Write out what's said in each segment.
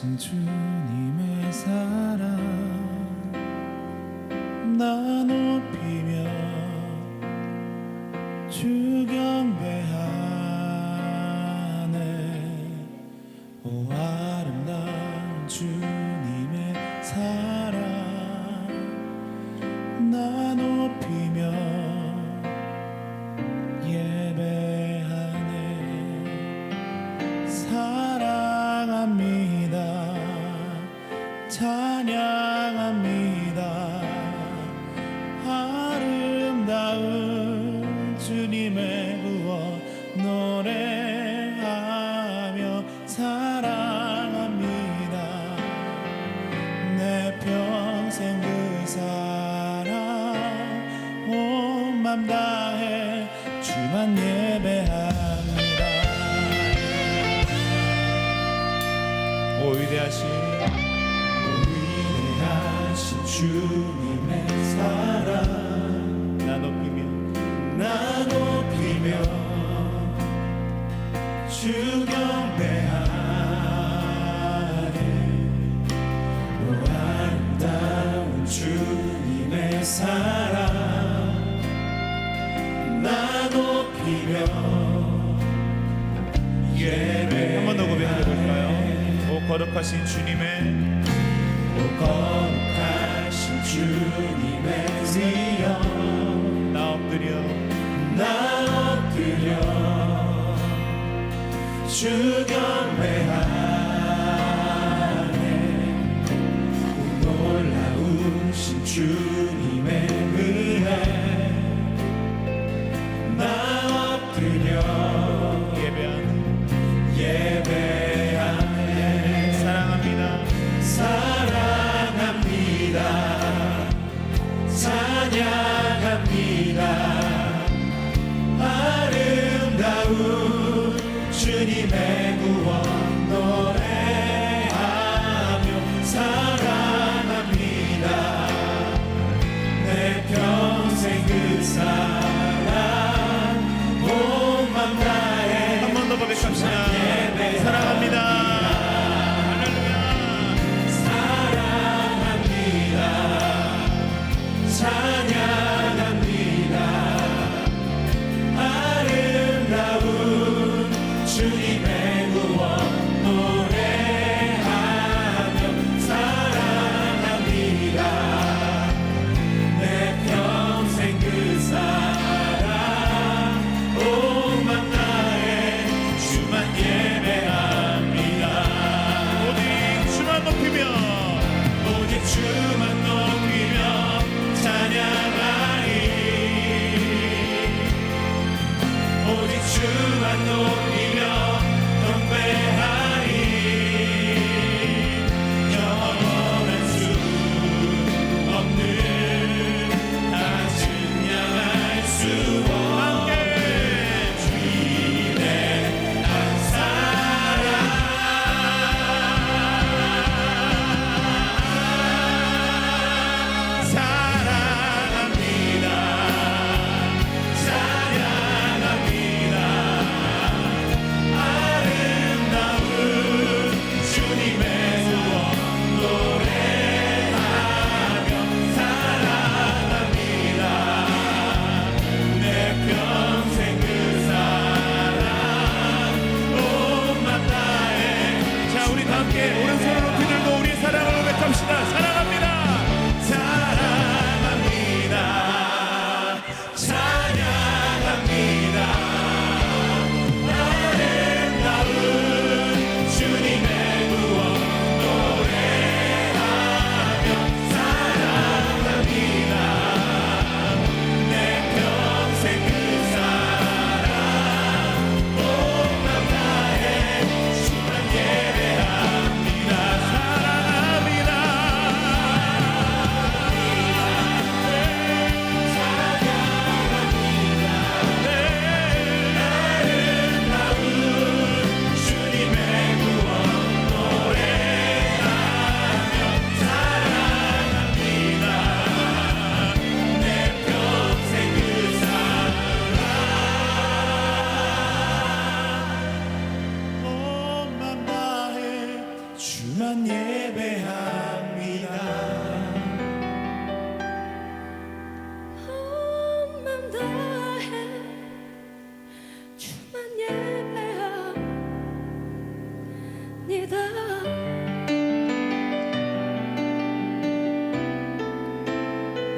거룩하신 주님의 사랑 나 높이며 주 경배하네. 오 아름다운 주님의 사랑 나 높이며 예배하네. 사랑합니다. 찬양합니다. 아름다운 주님의 구원 노래하며 사랑합니다. 내 평생 그 사랑 온 맘 다해 주만 예배합니다. 오 위대하신 주님의 사랑 나 높이며 주 경배하네. 오 아름다운 주님의 사랑 나 높이며 예배. 한 번 더 고백해 볼까요? 오 거룩하신 주님의 거룩하신 주님의 위엄 나 엎드려 주 경배하네. 놀라우신 주님의 은혜 나 엎드려 예배하네. 사랑합니다. 찬양합니다. 아름다운 주님의 구원 노래하며 사랑합니다. 내 평생 그 사랑 온 맘 다해. 한 번 더 고백합시다. 사랑합니다. 찬양합니다. 아름다운 주님의 구원 노래하며 사랑합니다. 내 평생 그 사랑 온 맘 다해 주만 예배합니다. 오직 주만 높이며 찬양하리. 오직 주만 높이며 경배하리. 영원할 수 없는 다 증량할 수 없는 주님의 한 사랑 사랑합니다. 찬양합니다.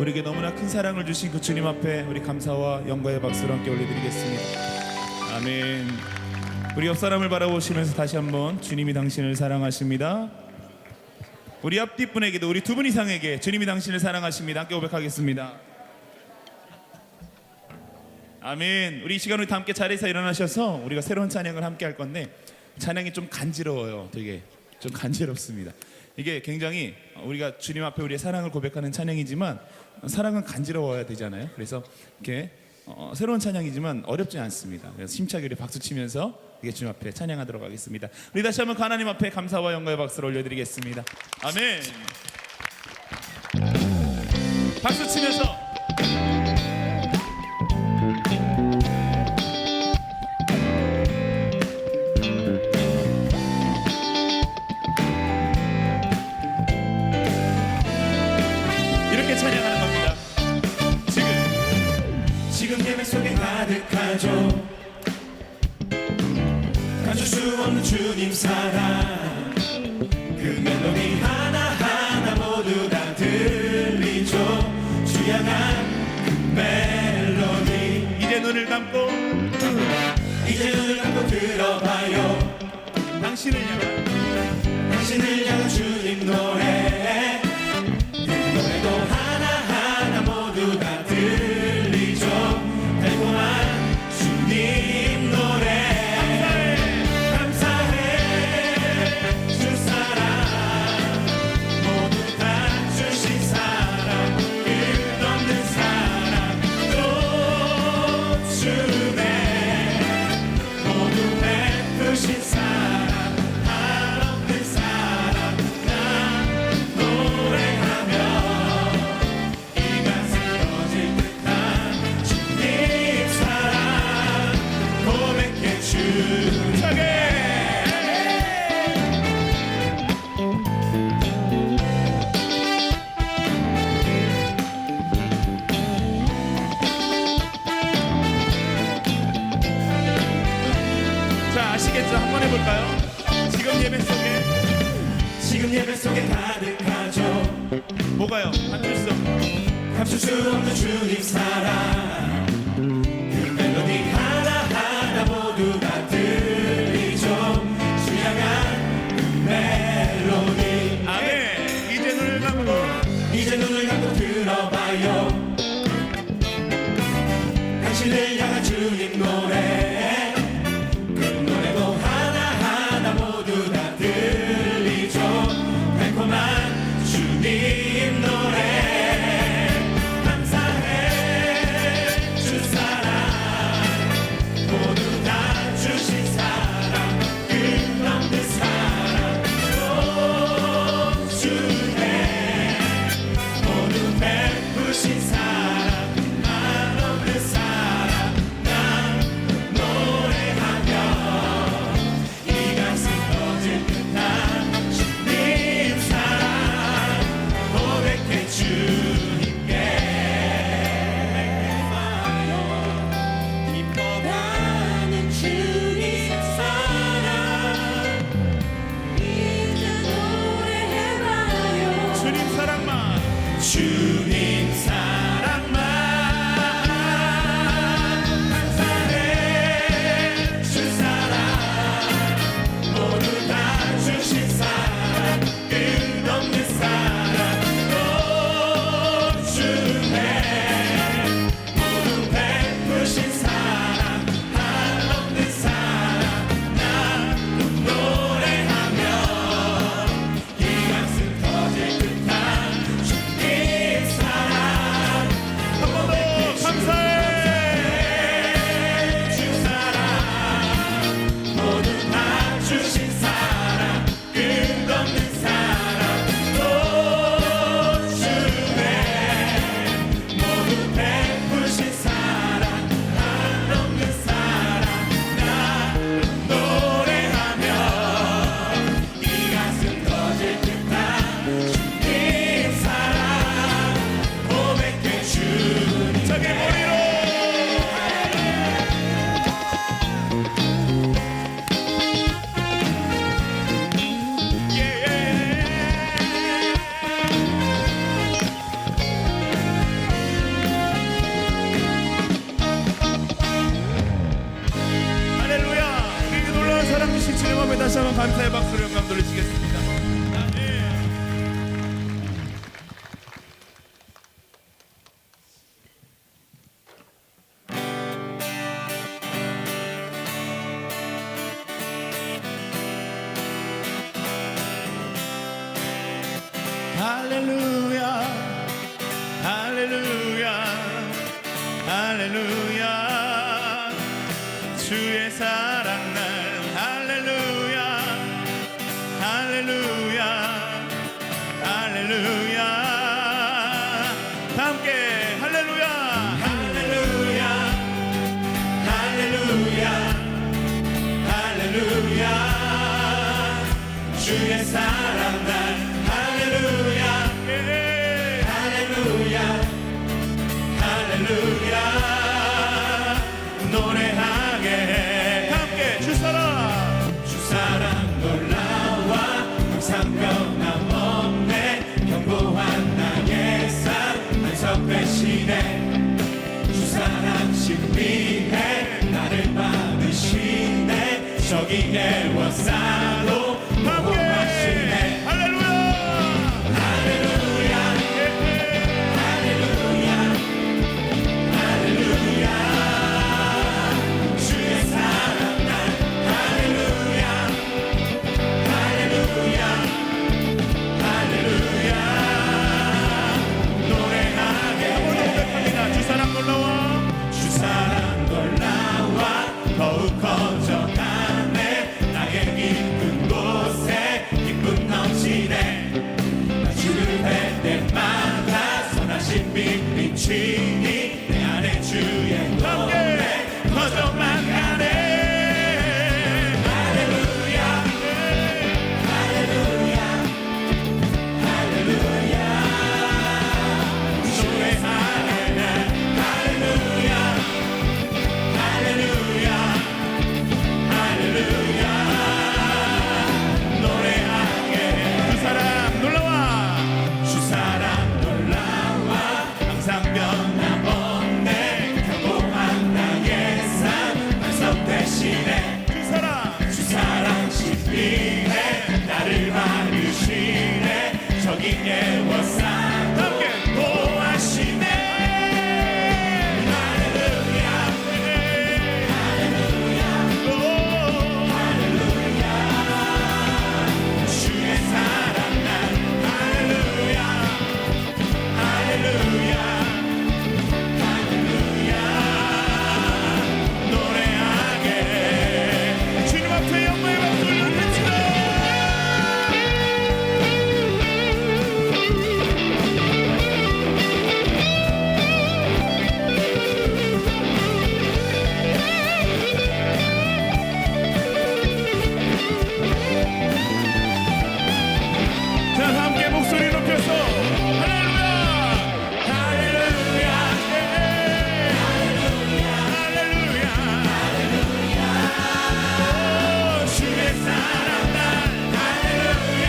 우리에게 너무나 큰 사랑을 주신 그 주님 앞에 우리 감사와 영광의 박수로 함께 올려드리겠습니다. 아멘. 우리 옆 사람을 바라보시면서 다시 한번 주님이 당신을 사랑하십니다. 우리 앞뒤 분에게도 우리 두 분 이상에게 주님이 당신을 사랑하십니다. 함께 고백하겠습니다. 아멘. 우리 이 시간 우리 다 함께 자리에서 일어나셔서 우리가 새로운 찬양을 함께 할 건데 찬양이 좀 간지러워요. 되게 좀 간지럽습니다. 이게 굉장히 우리가 주님 앞에 우리의 사랑을 고백하는 찬양이지만 사랑은 간지러워야 되잖아요. 그래서 이렇게 새로운 찬양이지만 어렵지 않습니다. 그래서 힘차게 우리 박수 치면서 이게 주님 앞에 찬양하도록 하겠습니다. 우리 다시 한번 하나님 앞에 감사와 영광의 박수를 올려드리겠습니다. 아멘. 박수 치면서 이렇게 찬양하는 겁니다. 지금 예배 속에 가득하죠. 감출 수 없는 주님 사랑, 그 멜로디 하나하나 모두 다 들리죠. 주양한 그 멜로디. 이제 눈을 감고 들어봐요. 당신을 향한 주님 노래, 그 노래도 하나하나 모두 다 들리죠. 달콤한 주님 노래. 아시겠죠? 한번 해볼까요? 지금 예배 속에 가득하죠. 뭐가요? 감출 수 없는 주님 사랑, 그 멜로디 하나하나 모두 다 들리죠. 주양한 그 멜로디. 아멘. 이제 눈을 감고 들어봐요. 당신을 향한 주님 노래, 주님 노래. 감사해 주 사랑, 모두 다 주신 사랑, 끝없는 사랑. 오 주네, 모두 베푸신 사랑, 한없는 사랑. 난 하나님 앞에 다시 한번 감사의 박수로 영광 돌리시겠습니다. 아멘. 할렐루야 할렐루야 할렐루야 주의 사랑 날 할렐루야 할렐루야 할렐루야 다 함께 할렐루야 할렐루야 할렐루야 할렐루야 주의 사랑 날 할렐루야 할렐루야 할렐루야 노래하게 해 함께 주사랑 놀라와 항상 변함없네 견고한 나의 삶 반석 되시네 주사랑 신비해 나를 받으시네 저기에 원사로 보호하시네 할렐루야 할렐루야 할렐루야 할렐루야 주의 사랑 날 할렐루야 할렐루야 할렐루야 노래하게 한번 고백합니다. 주사랑 놀라와 주사랑 놀라와 더욱 커져가네 나의 깊은 곳에 기쁨 넘치네 주를 뵐 때마다 선하신 빛 비치니 내 안에 주의 노래 커져만 가네 할렐루야 할렐루야 할렐루야 노래하네 할렐루야 할렐루야 할렐루야 노래하게 주사랑 놀라와 주사랑 놀라와 항상 변함없네 견고한 나의 삶 반석 대신에 주사랑 신비해 나를 받으시네 저기에 원사 함께 보호하시네 할렐루야 할렐루야 할렐루야 주의 사랑 날 할렐루야 할렐루야 할렐루야 노래하게 주님 앞에 영광의 박수를 올려드립니다. 자 함께 목소리 높여서 할렐루야 할렐루야 할렐루야 할렐루야 주의 사랑 날 할렐루야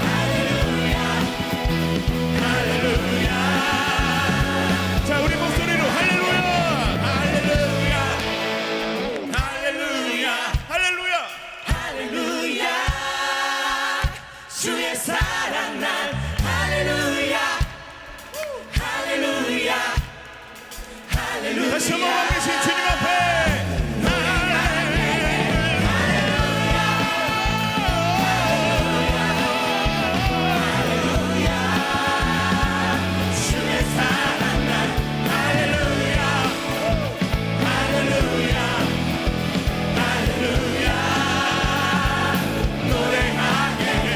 할렐루야 할렐루야 자 우리 목소리로 할렐루야 할렐루야 할렐루야 할렐루야 할렐루야 주의 사랑 날 할렐루야 할렐루야 할렐루야 다시 한번 와 계신 주님 앞에 주의 사랑 날 할렐루야 할렐루야 할렐루야 노래하게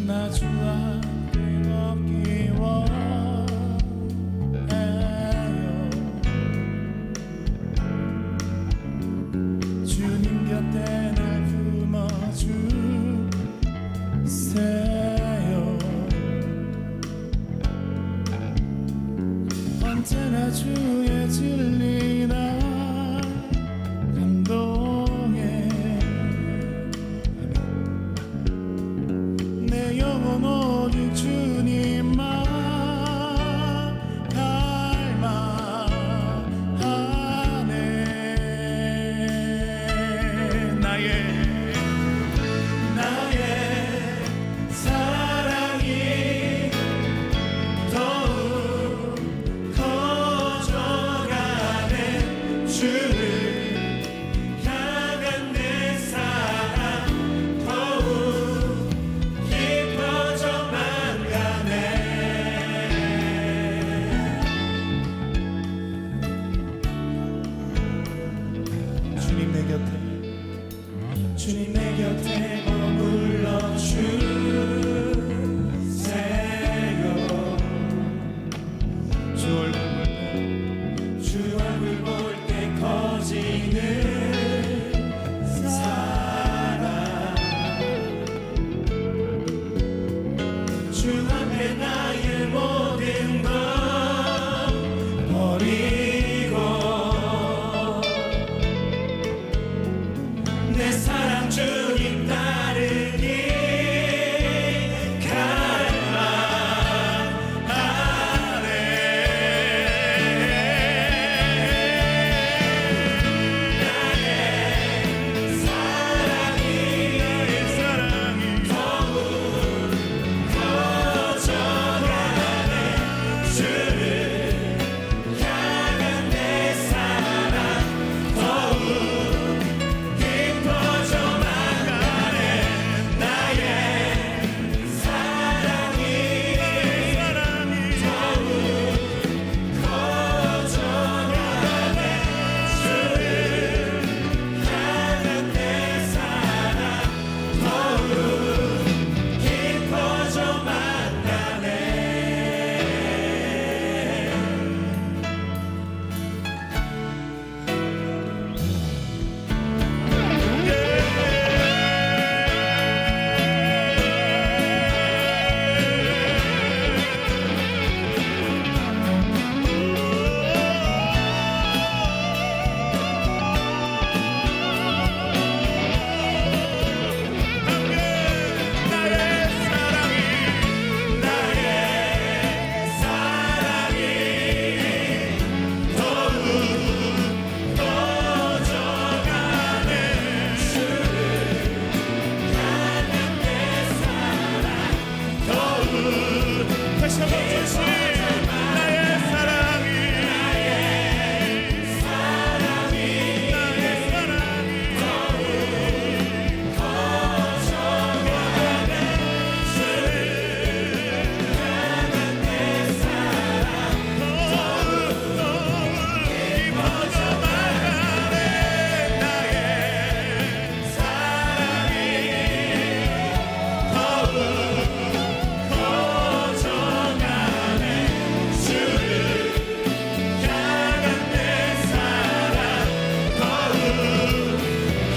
나 주 앞에 없기 주의 진리나 감동해 내 영혼 오직 주님만 닮아하네. 나의 사랑이 더욱 커져가네. 주를 향한 내 사랑 더욱 깊어져만 가네. 주님 내 곁에 주님 내 곁에 머물러 주세요. 주 얼굴 볼 때 커지는 사랑 주 앞에 나의 모든 것 버리고 내 사랑 주님 따르기 갈망하네. 나의 사랑이 더욱 커져가네. 주를 향한 내 사랑 더욱 깊어져만 가네. 나의 사랑이 더욱 커져가네. 주를 향한 내 사랑 더욱 깊어져만 가네. 다시 한번 주시 나의 사랑이 더욱 커져가네. 주를 향한 내 사랑 더욱 깊어져만 가네. 나의 사랑이 더욱 커져가네. 주를 향한 내 사랑 더욱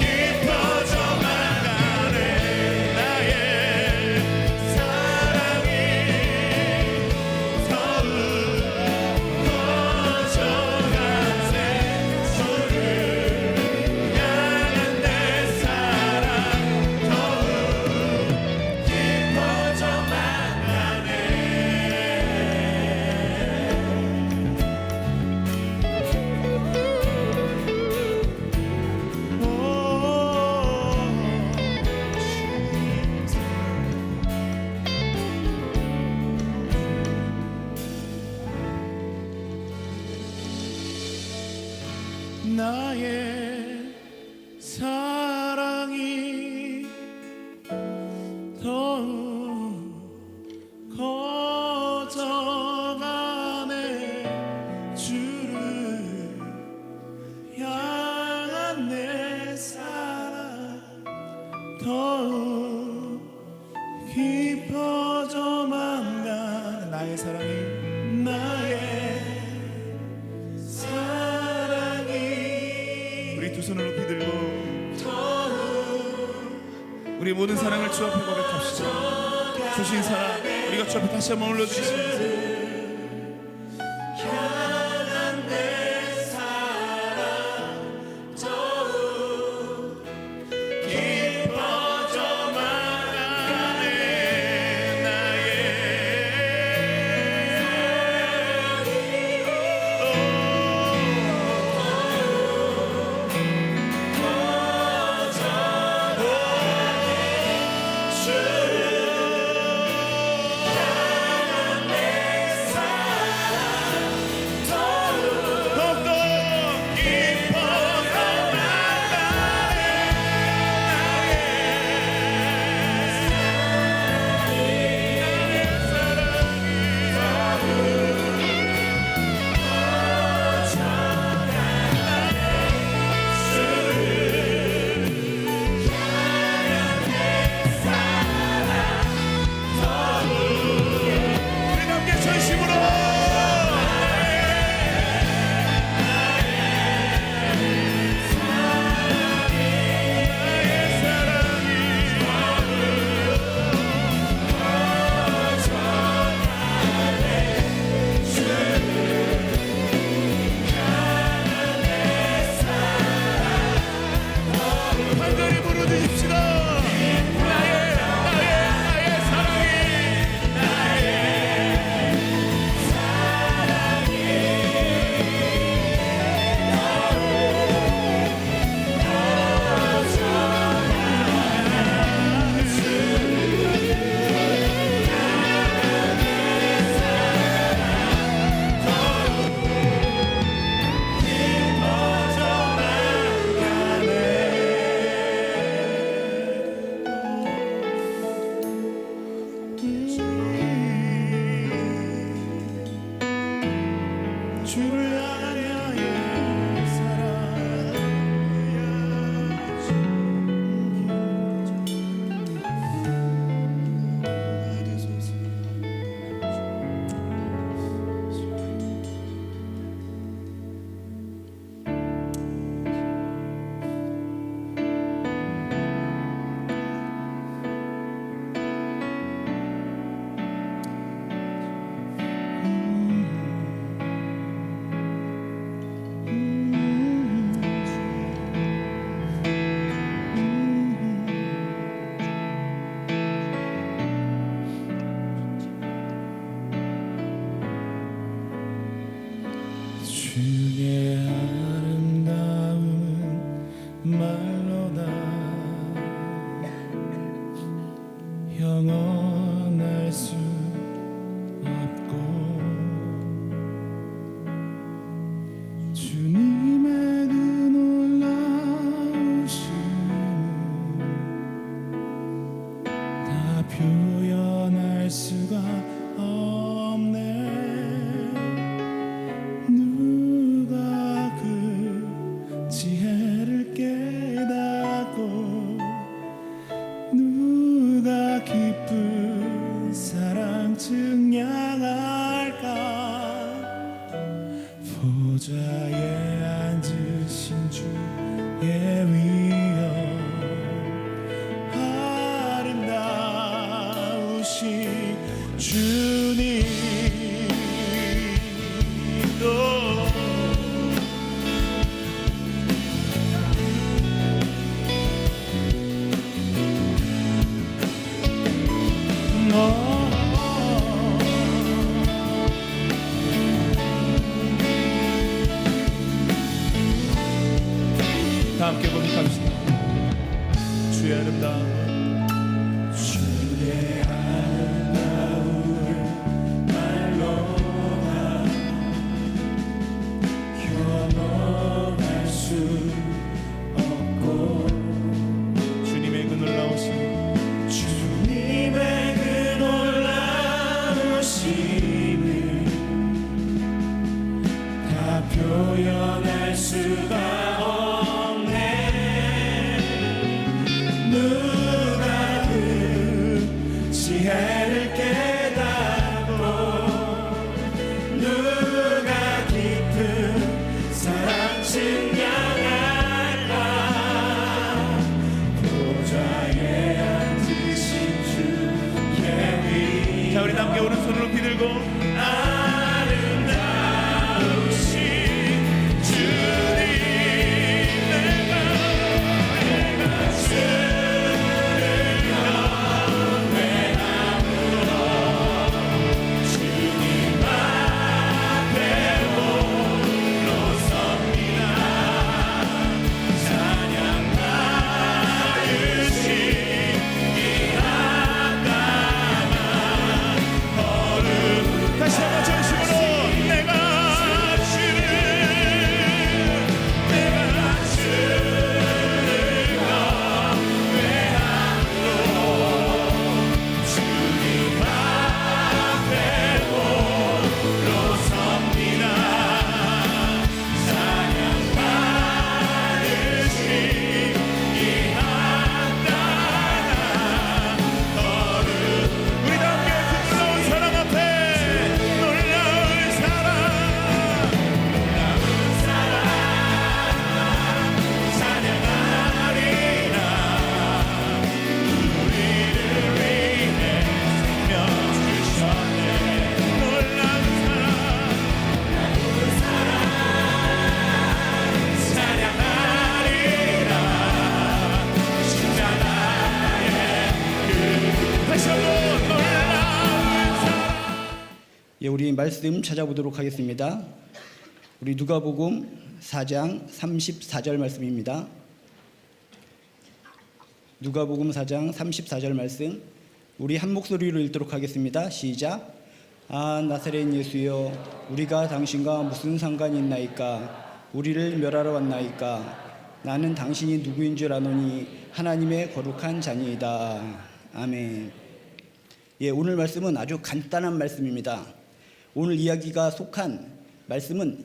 깊어져만 가네. 나의 사랑이 더욱 커져가네. 주를 향한 내 사랑 더욱 깊어져만 가네. 나의 사랑이 더욱 커져가네. 주를 향한 내 사랑 더욱 깊어져만 가네. 나의 사랑이 우리 두 손을 높이 들고 우리 모든 사랑을 주 앞에 고백합시다. 주신 사랑 우리가 주 앞에 다시 한번 올려드리시면서 향한 영원할 수 없고 주님의 그 놀라우심을 다 표현할 수가 없네. 누가 그 지혜를 깨닫고 누가 기쁜 사랑 증량할까. 보좌에 앉으신 주의 위엄 아름다우신 주님 다 함께 고백합시다. 주의 아름다움 주의 아름다움을 말로 다 경험할 수 없고 주님의 그 놀라우심 주님의 그 놀라우심을 다 표현할 수가 누가 그 지혜를 깨닫고 누가 깊은 사랑 증량할까. 보좌에 앉으신 주의 위. 자, 우리 함께 오른손을 높이 들고 아름다우신 주님 예, 우리 말씀 찾아보도록 하겠습니다. 우리 누가복음 4장 34절 말씀입니다. 누가복음 4장 34절 말씀 우리 한 목소리로 읽도록 하겠습니다. 시작. 아 나사렛 예수여 우리가 당신과 무슨 상관이 있나이까. 우리를 멸하러 왔나이까. 나는 당신이 누구인 줄 아노니 하나님의 거룩한 자니이다. 아멘. 예, 오늘 말씀은 아주 간단한 말씀입니다. 오늘 이야기가 속한 말씀은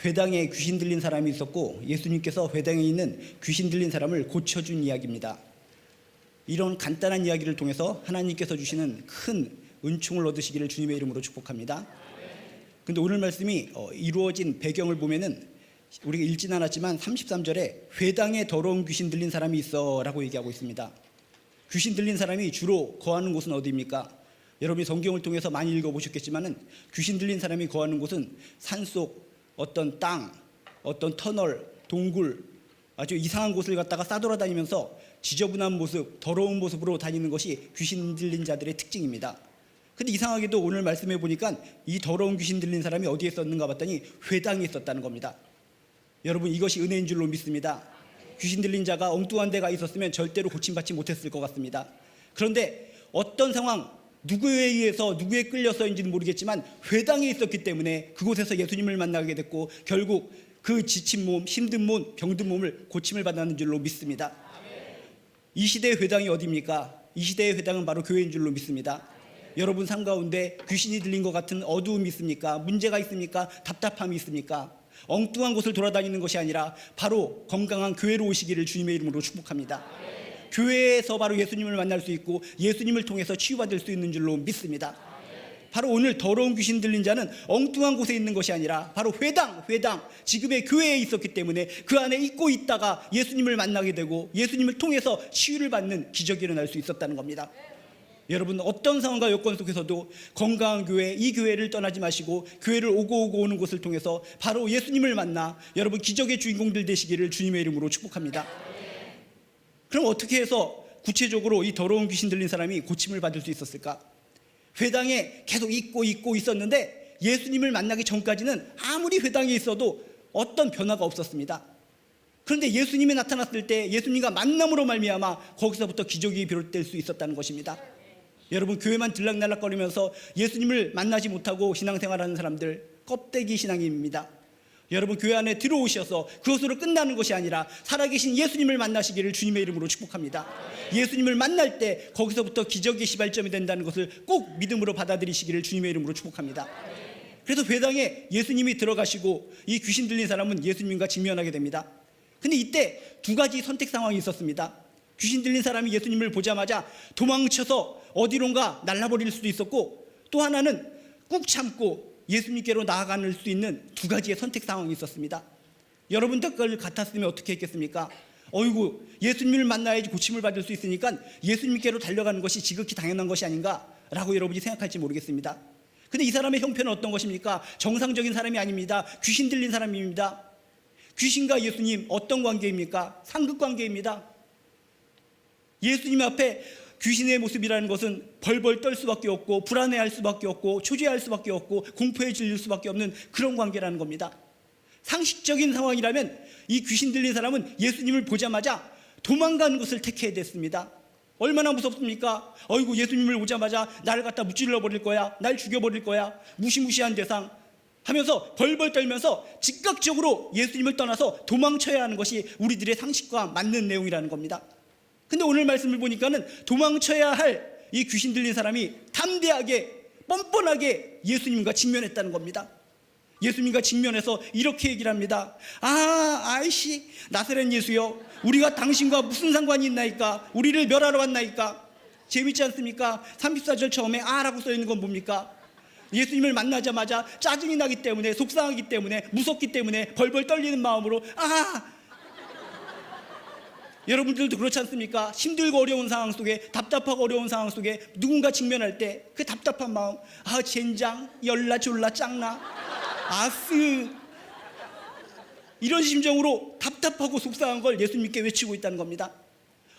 회당에 귀신 들린 사람이 있었고 예수님께서 회당에 있는 귀신 들린 사람을 고쳐준 이야기입니다. 이런 간단한 이야기를 통해서 하나님께서 주시는 큰 은총을 얻으시기를 주님의 이름으로 축복합니다. 그런데 오늘 말씀이 이루어진 배경을 보면은 우리가 읽진 않았지만 33절에 회당에 더러운 귀신 들린 사람이 있어 라고 얘기하고 있습니다. 귀신 들린 사람이 주로 거하는 곳은 어디입니까? 여러분이 성경을 통해서 많이 읽어보셨겠지만은 귀신 들린 사람이 거하는 곳은 산속, 어떤 땅, 어떤 터널, 동굴, 아주 이상한 곳을 갖다가 싸돌아다니면서 지저분한 모습, 더러운 모습으로 다니는 것이 귀신 들린 자들의 특징입니다. 근데 이상하게도 오늘 말씀해 보니까 이 더러운 귀신 들린 사람이 어디에 있었는가 봤더니 회당에 있었다는 겁니다. 여러분 이것이 은혜인 줄로 믿습니다. 귀신 들린 자가 엉뚱한 데가 있었으면 절대로 고침받지 못했을 것 같습니다. 그런데 어떤 상황, 누구에 의해서 누구에 끌려서인지는 모르겠지만 회당에 있었기 때문에 그곳에서 예수님을 만나게 됐고 결국 그 지친 몸, 힘든 몸, 병든 몸을 고침을 받았는 줄로 믿습니다. 이 시대의 회당이 어디입니까? 이 시대의 회당은 바로 교회인 줄로 믿습니다. 여러분 삶 가운데 귀신이 들린 것 같은 어두움이 있습니까? 문제가 있습니까? 답답함이 있습니까? 엉뚱한 곳을 돌아다니는 것이 아니라 바로 건강한 교회로 오시기를 주님의 이름으로 축복합니다. 교회에서 바로 예수님을 만날 수 있고 예수님을 통해서 치유받을 수 있는 줄로 믿습니다. 바로 오늘 더러운 귀신 들린 자는 엉뚱한 곳에 있는 것이 아니라 바로 회당, 지금의 교회에 있었기 때문에 그 안에 있고 있다가 예수님을 만나게 되고 예수님을 통해서 치유를 받는 기적이 일어날 수 있었다는 겁니다. 여러분 어떤 상황과 여건 속에서도 건강한 교회, 이 교회를 떠나지 마시고 교회를 오고 오는 곳을 통해서 바로 예수님을 만나 여러분 기적의 주인공들 되시기를 주님의 이름으로 축복합니다. 그럼 어떻게 해서 구체적으로 이 더러운 귀신 들린 사람이 고침을 받을 수 있었을까? 회당에 계속 있고 있었는데 예수님을 만나기 전까지는 아무리 회당에 있어도 어떤 변화가 없었습니다. 그런데 예수님이 나타났을 때 예수님과 만남으로 말미암아 거기서부터 기적이 비롯될 수 있었다는 것입니다. 여러분 교회만 들락날락거리면서 예수님을 만나지 못하고 신앙생활하는 사람들 껍데기 신앙입니다. 여러분 교회 안에 들어오셔서 그것으로 끝나는 것이 아니라 살아계신 예수님을 만나시기를 주님의 이름으로 축복합니다. 예수님을 만날 때 거기서부터 기적의 시발점이 된다는 것을 꼭 믿음으로 받아들이시기를 주님의 이름으로 축복합니다. 그래서 회당에 예수님이 들어가시고 이 귀신 들린 사람은 예수님과 직면하게 됩니다. 근데 이때 두 가지 선택 상황이 있었습니다. 귀신 들린 사람이 예수님을 보자마자 도망쳐서 어디론가 날라버릴 수도 있었고 또 하나는 꾹 참고 예수님께로 나아갈 수 있는 두 가지의 선택 상황이 있었습니다. 여러분들 걸 같았으면 어떻게 했겠습니까? 어이구 예수님을 만나야지 고침을 받을 수 있으니까 예수님께로 달려가는 것이 지극히 당연한 것이 아닌가라고 여러분이 생각할지 모르겠습니다. 근데 이 사람의 형편은 어떤 것입니까? 정상적인 사람이 아닙니다. 귀신 들린 사람입니다. 귀신과 예수님 어떤 관계입니까? 상극 관계입니다. 예수님 앞에 귀신의 모습이라는 것은 벌벌 떨 수밖에 없고 불안해할 수밖에 없고 초조해할 수밖에 없고 공포에 질릴 수밖에 없는 그런 관계라는 겁니다. 상식적인 상황이라면 이 귀신 들린 사람은 예수님을 보자마자 도망가는 것을 택해야 됐습니다. 얼마나 무섭습니까? 어이구 예수님을 보자마자 나를 갖다 무찔러 버릴 거야, 날 죽여버릴 거야, 무시무시한 대상 하면서 벌벌 떨면서 즉각적으로 예수님을 떠나서 도망쳐야 하는 것이 우리들의 상식과 맞는 내용이라는 겁니다. 근데 오늘 말씀을 보니까는 도망쳐야 할 이 귀신 들린 사람이 담대하게 뻔뻔하게 예수님과 직면했다는 겁니다. 예수님과 직면해서 이렇게 얘기를 합니다. 아이씨 나사렛 예수여, 우리가 당신과 무슨 상관이 있나이까? 우리를 멸하러 왔나이까? 재밌지 않습니까? 34절 처음에 라고 써있는 건 뭡니까? 예수님을 만나자마자 짜증이 나기 때문에, 속상하기 때문에, 무섭기 때문에 벌벌 떨리는 마음으로 여러분들도 그렇지 않습니까? 힘들고 어려운 상황 속에, 답답하고 어려운 상황 속에 누군가 직면할 때 그 답답한 마음, 젠장, 열나 졸라 짱나, 아스, 이런 심정으로 답답하고 속상한 걸 예수님께 외치고 있다는 겁니다.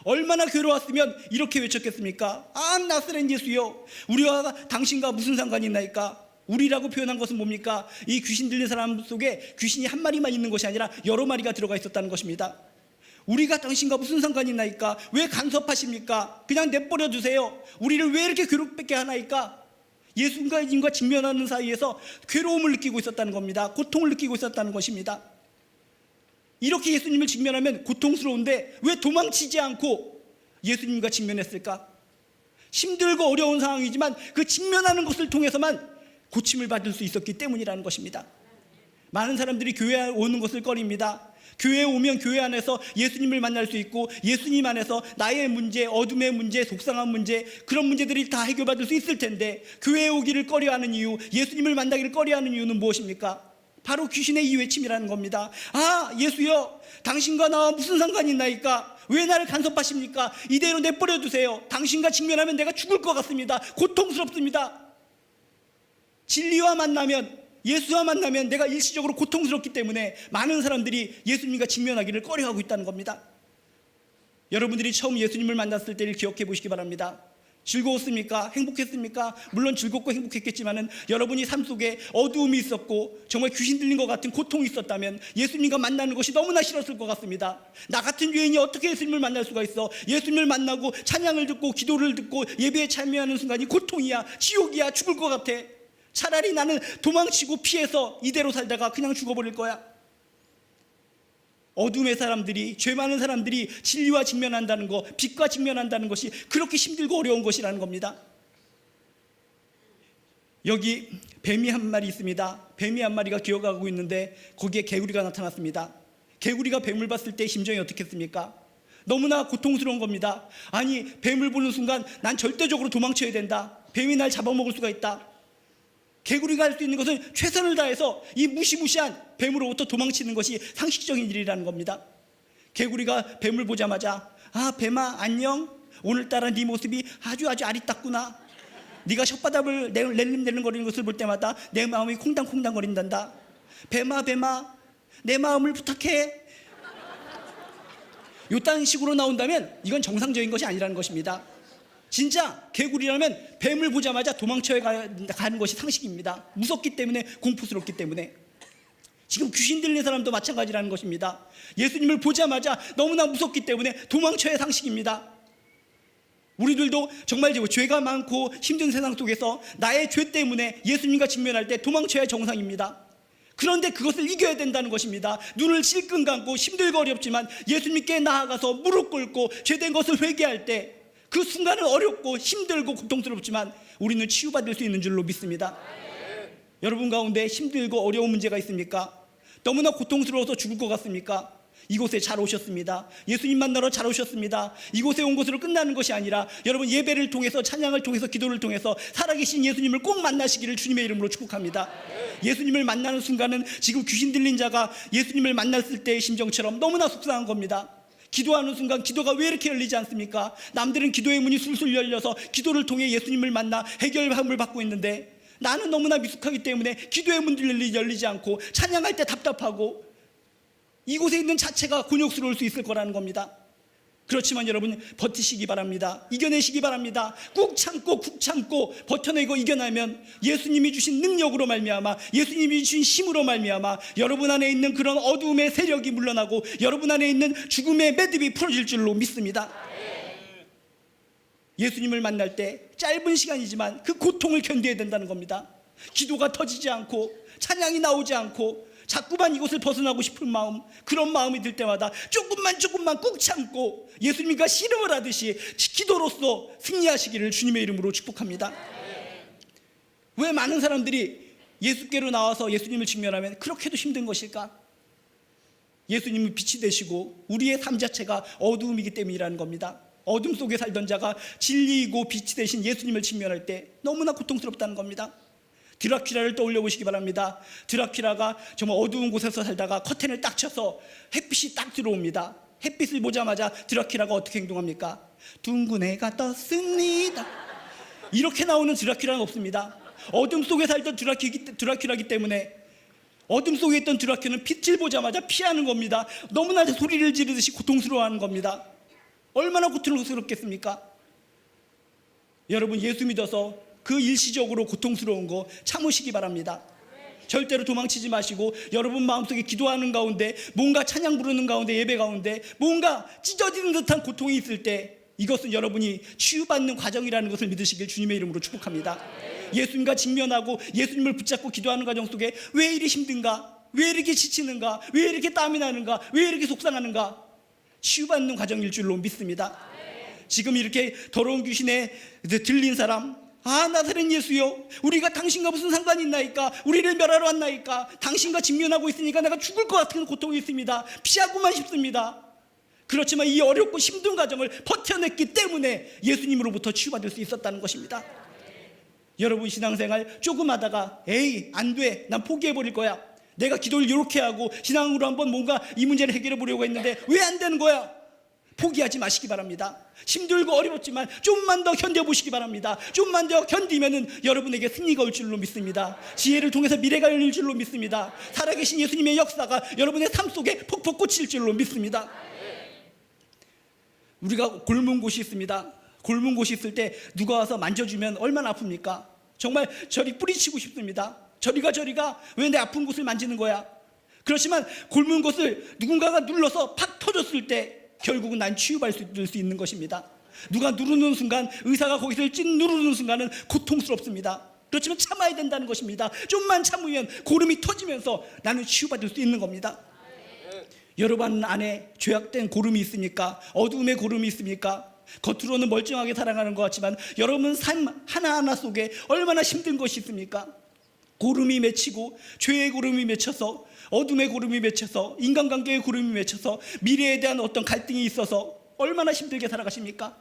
얼마나 괴로웠으면 이렇게 외쳤겠습니까? 나사렛 예수여, 우리가 당신과 무슨 상관이 있나이까? 우리라고 표현한 것은 뭡니까? 이 귀신 들린 사람 속에 귀신이 한 마리만 있는 것이 아니라 여러 마리가 들어가 있었다는 것입니다. 우리가 당신과 무슨 상관이 있나이까? 왜 간섭하십니까? 그냥 내버려 두세요. 우리를 왜 이렇게 괴롭게 하나이까? 예수님과 직면하는 사이에서 괴로움을 느끼고 있었다는 겁니다. 고통을 느끼고 있었다는 것입니다. 이렇게 예수님을 직면하면 고통스러운데 왜 도망치지 않고 예수님과 직면했을까? 힘들고 어려운 상황이지만 그 직면하는 것을 통해서만 고침을 받을 수 있었기 때문이라는 것입니다. 많은 사람들이 교회에 오는 것을 꺼립니다. 교회에 오면 교회 안에서 예수님을 만날 수 있고 예수님 안에서 나의 문제, 어둠의 문제, 속상한 문제, 그런 문제들이 다 해결받을 수 있을 텐데 교회에 오기를 꺼려하는 이유, 예수님을 만나기를 꺼려하는 이유는 무엇입니까? 바로 귀신의 이 외침이라는 겁니다. 예수여, 당신과 나와 무슨 상관이 있나이까? 왜 나를 간섭하십니까? 이대로 내버려 두세요. 당신과 직면하면 내가 죽을 것 같습니다. 고통스럽습니다. 진리와 만나면, 예수와 만나면 내가 일시적으로 고통스럽기 때문에 많은 사람들이 예수님과 직면하기를 꺼려하고 있다는 겁니다. 여러분들이 처음 예수님을 만났을 때를 기억해 보시기 바랍니다. 즐거웠습니까? 행복했습니까? 물론 즐겁고 행복했겠지만은 여러분이 삶 속에 어두움이 있었고 정말 귀신 들린 것 같은 고통이 있었다면 예수님과 만나는 것이 너무나 싫었을 것 같습니다. 나 같은 죄인이 어떻게 예수님을 만날 수가 있어? 예수님을 만나고 찬양을 듣고 기도를 듣고 예배에 참여하는 순간이 고통이야, 지옥이야, 죽을 것 같아. 차라리 나는 도망치고 피해서 이대로 살다가 그냥 죽어버릴 거야. 어둠의 사람들이, 죄 많은 사람들이 진리와 직면한다는 것, 빛과 직면한다는 것이 그렇게 힘들고 어려운 것이라는 겁니다. 여기 뱀이 한 마리 있습니다. 뱀이 한 마리가 기어가고 있는데 거기에 개구리가 나타났습니다. 개구리가 뱀을 봤을 때 심정이 어떻겠습니까? 너무나 고통스러운 겁니다. 아니, 뱀을 보는 순간 난 절대적으로 도망쳐야 된다. 뱀이 날 잡아먹을 수가 있다. 개구리가 할 수 있는 것은 최선을 다해서 이 무시무시한 뱀으로부터 도망치는 것이 상식적인 일이라는 겁니다. 개구리가 뱀을 보자마자 아, 뱀아 안녕, 오늘따라 네 모습이 아주 아리따구나. 네가 혓바닥을 낼름낼름거리는 것을 볼 때마다 내 마음이 콩당콩당거린단다. 뱀아 내 마음을 부탁해. 요딴 식으로 나온다면 이건 정상적인 것이 아니라는 것입니다. 진짜 개구리라면 뱀을 보자마자 도망쳐야 가는 것이 상식입니다. 무섭기 때문에, 공포스럽기 때문에. 지금 귀신 들린 사람도 마찬가지라는 것입니다. 예수님을 보자마자 너무나 무섭기 때문에 도망쳐야 상식입니다. 우리들도 정말 죄가 많고 힘든 세상 속에서 나의 죄 때문에 예수님과 직면할 때 도망쳐야 정상입니다. 그런데 그것을 이겨야 된다는 것입니다. 눈을 질끈 감고 힘들고 어렵지만 예수님께 나아가서 무릎 꿇고 죄된 것을 회개할 때 그 순간은 어렵고 힘들고 고통스럽지만 우리는 치유받을 수 있는 줄로 믿습니다. 여러분 가운데 힘들고 어려운 문제가 있습니까? 너무나 고통스러워서 죽을 것 같습니까? 이곳에 잘 오셨습니다. 예수님 만나러 잘 오셨습니다. 이곳에 온 것으로 끝나는 것이 아니라 여러분 예배를 통해서, 찬양을 통해서, 기도를 통해서 살아계신 예수님을 꼭 만나시기를 주님의 이름으로 축복합니다. 예수님을 만나는 순간은 지금 귀신 들린 자가 예수님을 만났을 때의 심정처럼 너무나 속상한 겁니다. 기도하는 순간 기도가 왜 이렇게 열리지 않습니까? 남들은 기도의 문이 술술 열려서 기도를 통해 예수님을 만나 해결함을 받고 있는데 나는 너무나 미숙하기 때문에 기도의 문들이 열리지 않고 찬양할 때 답답하고 이곳에 있는 자체가 곤욕스러울 수 있을 거라는 겁니다. 그렇지만 여러분 버티시기 바랍니다. 이겨내시기 바랍니다. 꾹 참고 버텨내고 이겨내면 예수님이 주신 능력으로 말미암아, 예수님이 주신 힘으로 말미암아 여러분 안에 있는 그런 어두움의 세력이 물러나고 여러분 안에 있는 죽음의 매듭이 풀어질 줄로 믿습니다. 예수님을 만날 때 짧은 시간이지만 그 고통을 견뎌야 된다는 겁니다. 기도가 터지지 않고 찬양이 나오지 않고 자꾸만 이곳을 벗어나고 싶은 마음, 그런 마음이 들 때마다 조금만 꾹 참고 예수님과 씨름을 하듯이 기도로서 승리하시기를 주님의 이름으로 축복합니다. 왜 많은 사람들이 예수께로 나와서 예수님을 직면하면 그렇게도 힘든 것일까? 예수님은 빛이 되시고 우리의 삶 자체가 어두움이기 때문이라는 겁니다. 어둠 속에 살던 자가 진리이고 빛이 되신 예수님을 직면할 때 너무나 고통스럽다는 겁니다. 드라큘라를 떠올려 보시기 바랍니다. 드라큘라가 정말 어두운 곳에서 살다가 커튼을 딱 쳐서 햇빛이 딱 들어옵니다. 햇빛을 보자마자 드라큘라가 어떻게 행동합니까? 둥근 해가 떴습니다. 이렇게 나오는 드라큘라는 없습니다. 어둠 속에 살던 드라큘라기 때문에 어둠 속에 있던 드라큘라는 빛을 보자마자 피하는 겁니다. 너무나 소리를 지르듯이 고통스러워하는 겁니다. 얼마나 고통스럽겠습니까? 여러분 예수 믿어서 그 일시적으로 고통스러운 거 참으시기 바랍니다. 절대로 도망치지 마시고 여러분 마음속에 기도하는 가운데, 뭔가 찬양 부르는 가운데, 예배 가운데 뭔가 찢어지는 듯한 고통이 있을 때 이것은 여러분이 치유받는 과정이라는 것을 믿으시길 주님의 이름으로 축복합니다. 예수님과 직면하고 예수님을 붙잡고 기도하는 과정 속에 왜 이리 힘든가? 왜 이렇게 지치는가? 왜 이렇게 땀이 나는가? 왜 이렇게 속상하는가? 치유받는 과정일 줄로 믿습니다. 지금 이렇게 더러운 귀신에 들린 사람, 아 나사렛 예수여, 우리가 당신과 무슨 상관이 있나이까? 우리를 멸하러 왔나이까? 당신과 직면하고 있으니까 내가 죽을 것 같은 고통이 있습니다. 피하고만 싶습니다. 그렇지만 이 어렵고 힘든 과정을 버텨냈기 때문에 예수님으로부터 치유받을 수 있었다는 것입니다. 여러분 신앙생활 조금 하다가 에이 안 돼, 난 포기해버릴 거야, 내가 기도를 이렇게 하고 신앙으로 한번 뭔가 이 문제를 해결해 보려고 했는데 왜 안 되는 거야? 포기하지 마시기 바랍니다. 힘들고 어렵지만 좀만 더 견뎌보시기 바랍니다. 좀만 더 견디면은 여러분에게 승리가 올 줄로 믿습니다. 지혜를 통해서 미래가 열릴 줄로 믿습니다. 살아계신 예수님의 역사가 여러분의 삶 속에 폭폭 꽂힐 줄로 믿습니다. 우리가 굶은 곳이 있습니다. 곪은 곳이 있을 때 누가 와서 만져주면 얼마나 아픕니까? 정말 저리 뿌리치고 싶습니다. 저리가 왜 내 아픈 곳을 만지는 거야? 그렇지만 곪은 곳을 누군가가 눌러서 팍 터졌을 때 결국은 난 치유받을 수 있는 것입니다. 누가 누르는 순간, 의사가 거기서 찐 누르는 순간은 고통스럽습니다. 그렇지만 참아야 된다는 것입니다. 좀만 참으면 고름이 터지면서 나는 치유받을 수 있는 겁니다. 여러분 안에 죄악된 고름이 있습니까? 어둠의 고름이 있습니까? 겉으로는 멀쩡하게 살아가는 것 같지만 여러분 삶 하나하나 속에 얼마나 힘든 것이 있습니까? 고름이 맺히고 죄의 고름이 맺혀서 어둠의 고름이 맺혀서 인간관계의 고름이 맺혀서 미래에 대한 어떤 갈등이 있어서 얼마나 힘들게 살아가십니까?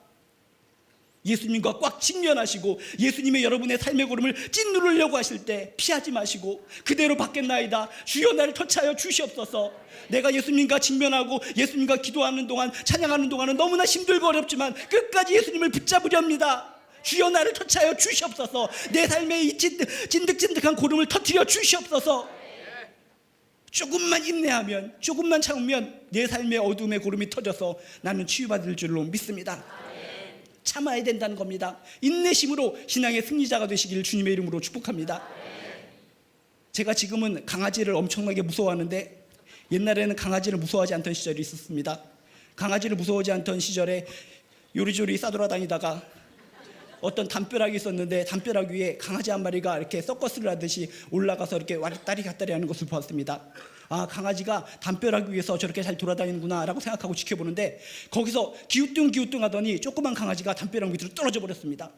예수님과 꽉 직면하시고 예수님의 여러분의 삶의 고름을 찐누르려고 하실 때 피하지 마시고 그대로 받겠나이다. 주여 나를 터치하여 주시옵소서. 내가 예수님과 직면하고 예수님과 기도하는 동안 찬양하는 동안은 너무나 힘들고 어렵지만 끝까지 예수님을 붙잡으려 합니다. 주여 나를 터치하여 주시옵소서. 내 삶의 이 찐득찐득한 고름을 터뜨려 주시옵소서. 조금만 인내하면, 조금만 참으면 내 삶의 어둠의 고름이 터져서 나는 치유받을 줄로 믿습니다. 참아야 된다는 겁니다. 인내심으로 신앙의 승리자가 되시기를 주님의 이름으로 축복합니다. 제가 지금은 강아지를 엄청나게 무서워하는데 옛날에는 강아지를 무서워하지 않던 시절이 있었습니다. 강아지를 무서워하지 않던 시절에 요리조리 싸돌아다니다가 어떤 담벼락이 있었는데 담벼락 위에 강아지 한 마리가 이렇게 서커스를 하듯이 올라가서 이렇게 왔다리 갔다리 하는 것을 보았습니다. 아, 강아지가 담벼락 위에서 저렇게 잘 돌아다니는구나 라고 생각하고 지켜보는데 거기서 기우뚱 하더니 조그만 강아지가 담벼락 밑으로 떨어져 버렸습니다.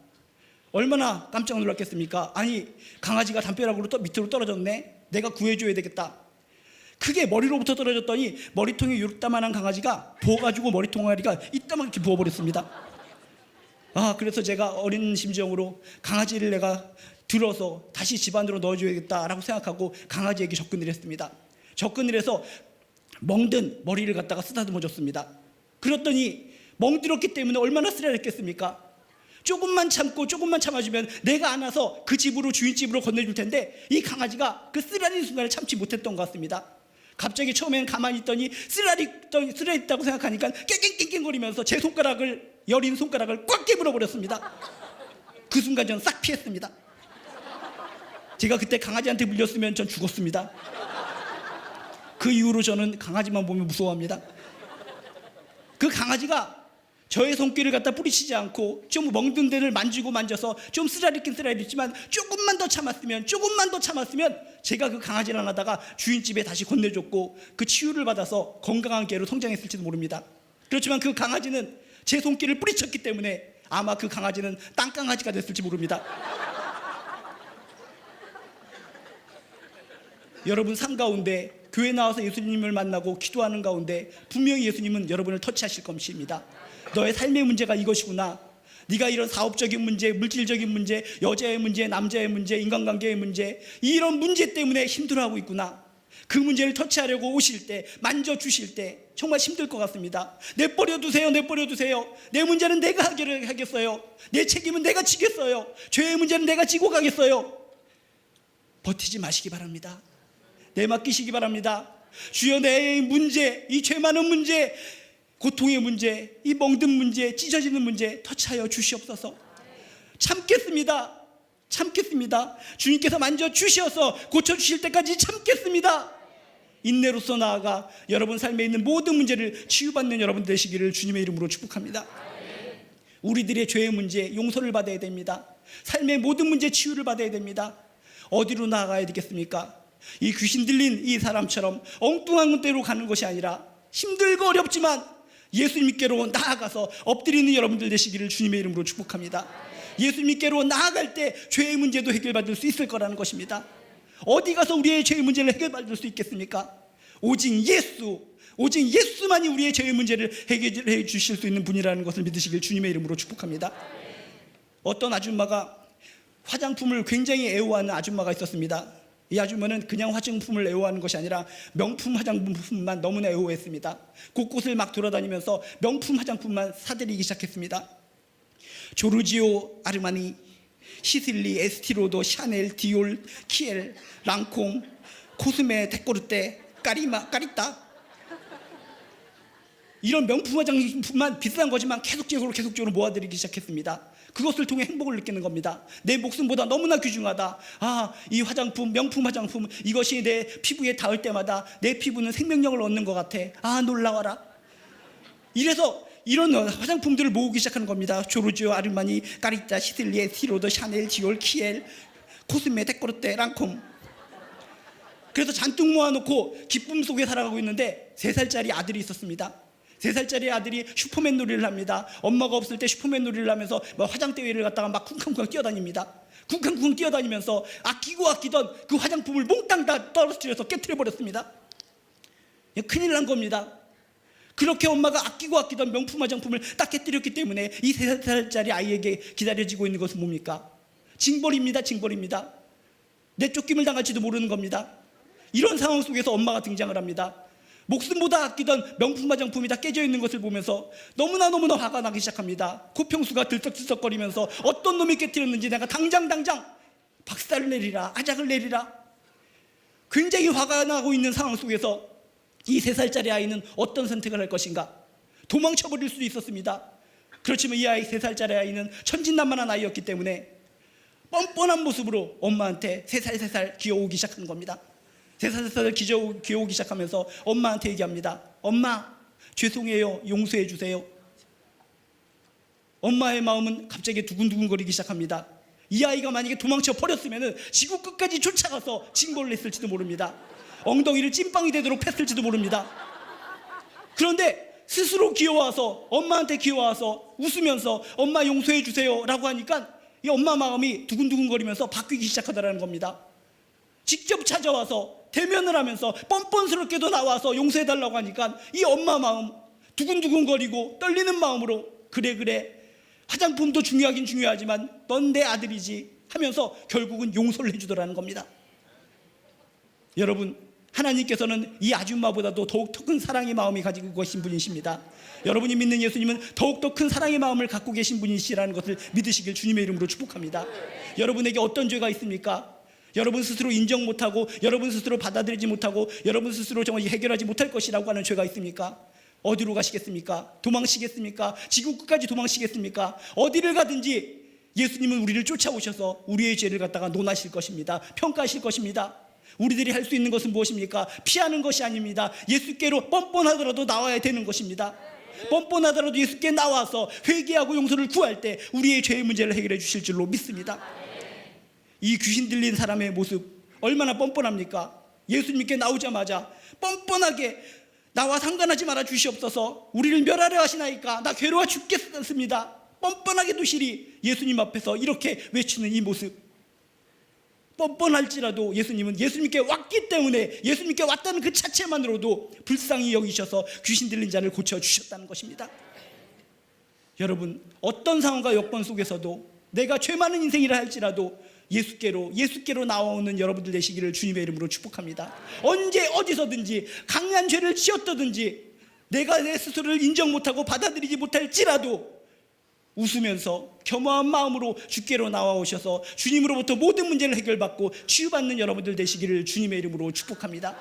얼마나 깜짝 놀랐겠습니까? 아니, 강아지가 담벼락으로 밑으로 떨어졌네. 내가 구해줘야 되겠다. 크게 머리로부터 떨어졌더니 머리통이 요렇다만한 강아지가 부어가지고 머리통아리가 이따만하게 부어버렸습니다. 아, 그래서 제가 어린 심정으로 강아지를 내가 들어서 다시 집 안으로 넣어줘야겠다라고 생각하고 강아지에게 접근을 했습니다. 접근을 해서 멍든 머리를 갖다가 쓰다듬어 줬습니다. 그랬더니 멍들었기 때문에 얼마나 쓰라렸겠습니까? 조금만 참고 조금만 참아주면 내가 안아서 그 집으로 주인집으로 건네줄 텐데 이 강아지가 그 쓰라리는 순간을 참지 못했던 것 같습니다. 갑자기 처음엔 가만히 있더니 쓰라렸다고 생각하니까 깽깽깽깽거리면서 제 손가락을, 여린 손가락을 꽉 깨물어 버렸습니다. 그 순간 저는 싹 피했습니다. 제가 그때 강아지한테 물렸으면 전 죽었습니다. 그 이후로 저는 강아지만 보면 무서워합니다. 그 강아지가 저의 손길을 갖다 뿌리치지 않고 좀 멍든 데를 만져서 좀 쓰라리긴 쓰라렸지만 조금만 더 참았으면 제가 그 강아지를 안하다가 주인집에 다시 건네줬고 그 치유를 받아서 건강한 개로 성장했을지도 모릅니다. 그렇지만 그 강아지는 제 손길을 뿌리쳤기 때문에 아마 그 강아지는 땅강아지가 됐을지 모릅니다. 여러분 삶 가운데 교회 나와서 예수님을 만나고 기도하는 가운데 분명히 예수님은 여러분을 터치하실 것입니다. 너의 삶의 문제가 이것이구나. 네가 이런 사업적인 문제, 물질적인 문제, 여자의 문제, 남자의 문제, 인간관계의 문제, 이런 문제 때문에 힘들어하고 있구나. 그 문제를 터치하려고 오실 때, 만져주실 때 정말 힘들 것 같습니다. 내버려 두세요. 내 문제는 내가 하겠어요. 내 책임은 내가 지겠어요. 죄의 문제는 내가 지고 가겠어요. 버티지 마시기 바랍니다. 내맡기시기 바랍니다. 주여, 내 문제, 이 죄 많은 문제, 고통의 문제, 이 멍든 문제, 찢어지는 문제 터치하여 주시옵소서. 참겠습니다. 주님께서 만져주셔서 고쳐주실 때까지 참겠습니다. 인내로서 나아가 여러분 삶에 있는 모든 문제를 치유받는 여러분 되시기를 주님의 이름으로 축복합니다. 우리들의 죄의 문제 용서를 받아야 됩니다. 삶의 모든 문제 치유를 받아야 됩니다. 어디로 나아가야 되겠습니까? 이 귀신 들린 이 사람처럼 엉뚱한 데로 가는 것이 아니라 힘들고 어렵지만 예수님께로 나아가서 엎드리는 여러분들 되시기를 주님의 이름으로 축복합니다. 예수님께로 나아갈 때 죄의 문제도 해결받을 수 있을 거라는 것입니다. 어디 가서 우리의 죄의 문제를 해결받을 수 있겠습니까? 오직 예수만이 우리의 죄의 문제를 해결해 주실 수 있는 분이라는 것을 믿으시길 주님의 이름으로 축복합니다. 어떤 아줌마가 화장품을 굉장히 애호하는 아줌마가 있었습니다. 이 아줌마는 그냥 화장품을 애호하는 것이 아니라 명품 화장품만 너무나 애호했습니다. 곳곳을 막 돌아다니면서 명품 화장품만 사들이기 시작했습니다. 조르지오 아르마니, 시슬리, 에스티로더, 샤넬, 디올, 키엘, 랑콤, 코스메, 데코르테, 까리따. 이런 명품 화장품만 비싼 거지만 계속적으로 모아들이기 시작했습니다. 그것을 통해 행복을 느끼는 겁니다. 내 목숨보다 너무나 귀중하다. 이 화장품, 명품 화장품, 이것이 내 피부에 닿을 때마다 내 피부는 생명력을 얻는 것 같아. 놀라워라. 이래서 이런 화장품들을 모으기 시작하는 겁니다. 조르지오, 아르마니, 까리타, 시슬리에, 스티로더, 샤넬, 디올, 키엘, 코스메, 데코르테, 랑콤. 그래서 잔뜩 모아놓고 기쁨 속에 살아가고 있는데 3살짜리 아들이 있었습니다. 3살짜리 아들이 슈퍼맨 놀이를 합니다. 엄마가 없을 때 슈퍼맨 놀이를 하면서 화장대 위를 갖다가 막 쿵쾅쿵쾅 뛰어다닙니다. 쿵쾅쿵쾅 뛰어다니면서 아끼던 그 화장품을 몽땅 다 떨어뜨려서 깨트려버렸습니다. 큰일 난 겁니다. 그렇게 엄마가 아끼던 명품 화장품을 딱 깨뜨렸기 때문에 이 3살짜리 아이에게 기다려지고 있는 것은 뭡니까? 징벌입니다. 내쫓김을 당할지도 모르는 겁니다. 이런 상황 속에서 엄마가 등장을 합니다. 목숨보다 아끼던 명품 화장품이 다 깨져 있는 것을 보면서 너무나 화가 나기 시작합니다. 코평수가 들썩들썩거리면서 어떤 놈이 깨뜨렸는지 내가 당장 박살을 내리라, 아작을 내리라. 굉장히 화가 나고 있는 상황 속에서 이 3살짜리 아이는 어떤 선택을 할 것인가? 도망쳐버릴 수도 있었습니다. 그렇지만 이 3살짜리 아이는 천진난만한 아이였기 때문에 뻔뻔한 모습으로 엄마한테 3살 귀여우기 시작한 겁니다. 3살 귀여우기 시작하면서 엄마한테 얘기합니다. 엄마, 죄송해요. 용서해 주세요. 엄마의 마음은 갑자기 두근두근거리기 시작합니다. 이 아이가 만약에 도망쳐 버렸으면 지구 끝까지 쫓아가서 징벌을 했을지도 모릅니다. 엉덩이를 찐빵이 되도록 팼을지도 모릅니다. 그런데 스스로 귀여워서, 엄마한테 귀여워서 웃으면서 엄마 용서해 주세요 라고 하니까 이 엄마 마음이 두근두근거리면서 바뀌기 시작하더라는 겁니다. 직접 찾아와서 대면을 하면서 뻔뻔스럽게도 나와서 용서해달라고 하니까 이 엄마 마음, 두근두근거리고 떨리는 마음으로 그래 화장품도 중요하긴 중요하지만 넌 내 아들이지 하면서 결국은 용서를 해주더라는 겁니다. 여러분, 하나님께서는 이 아줌마보다도 더욱더 큰 사랑의 마음이 가지고 계신 분이십니다. 여러분이 믿는 예수님은 더욱더 큰 사랑의 마음을 갖고 계신 분이시라는 것을 믿으시길 주님의 이름으로 축복합니다. 여러분에게 어떤 죄가 있습니까? 여러분 스스로 인정 못하고, 여러분 스스로 받아들이지 못하고, 여러분 스스로 정말 해결하지 못할 것이라고 하는 죄가 있습니까? 어디로 가시겠습니까? 도망치겠습니까? 지구 끝까지 도망치겠습니까? 어디를 가든지 예수님은 우리를 쫓아오셔서 우리의 죄를 갖다가 논하실 것입니다. 평가하실 것입니다. 우리들이 할 수 있는 것은 무엇입니까? 피하는 것이 아닙니다. 예수께로 뻔뻔하더라도 나와야 되는 것입니다. 뻔뻔하더라도 예수께 나와서 회개하고 용서를 구할 때 우리의 죄의 문제를 해결해 주실 줄로 믿습니다. 이 귀신 들린 사람의 모습 얼마나 뻔뻔합니까? 예수님께 나오자마자 뻔뻔하게 나와 상관하지 말아 주시옵소서, 우리를 멸하려 하시나이까, 나 괴로워 죽겠습니다. 뻔뻔하게 도실이 예수님 앞에서 이렇게 외치는 이 모습, 뻔뻔할지라도 예수님은 예수님께 왔기 때문에, 예수님께 왔다는 그 자체만으로도 불쌍히 여기셔서 귀신 들린 자를 고쳐주셨다는 것입니다. 여러분, 어떤 상황과 여건 속에서도 내가 죄 많은 인생이라 할지라도 예수께로 나오는 여러분들 되시기를 주님의 이름으로 축복합니다. 언제 어디서든지 강한 죄를 지었다든지 내가 내 스스로를 인정 못하고 받아들이지 못할지라도 웃으면서 겸허한 마음으로 주께로 나와오셔서 주님으로부터 모든 문제를 해결받고 치유받는 여러분들 되시기를 주님의 이름으로 축복합니다.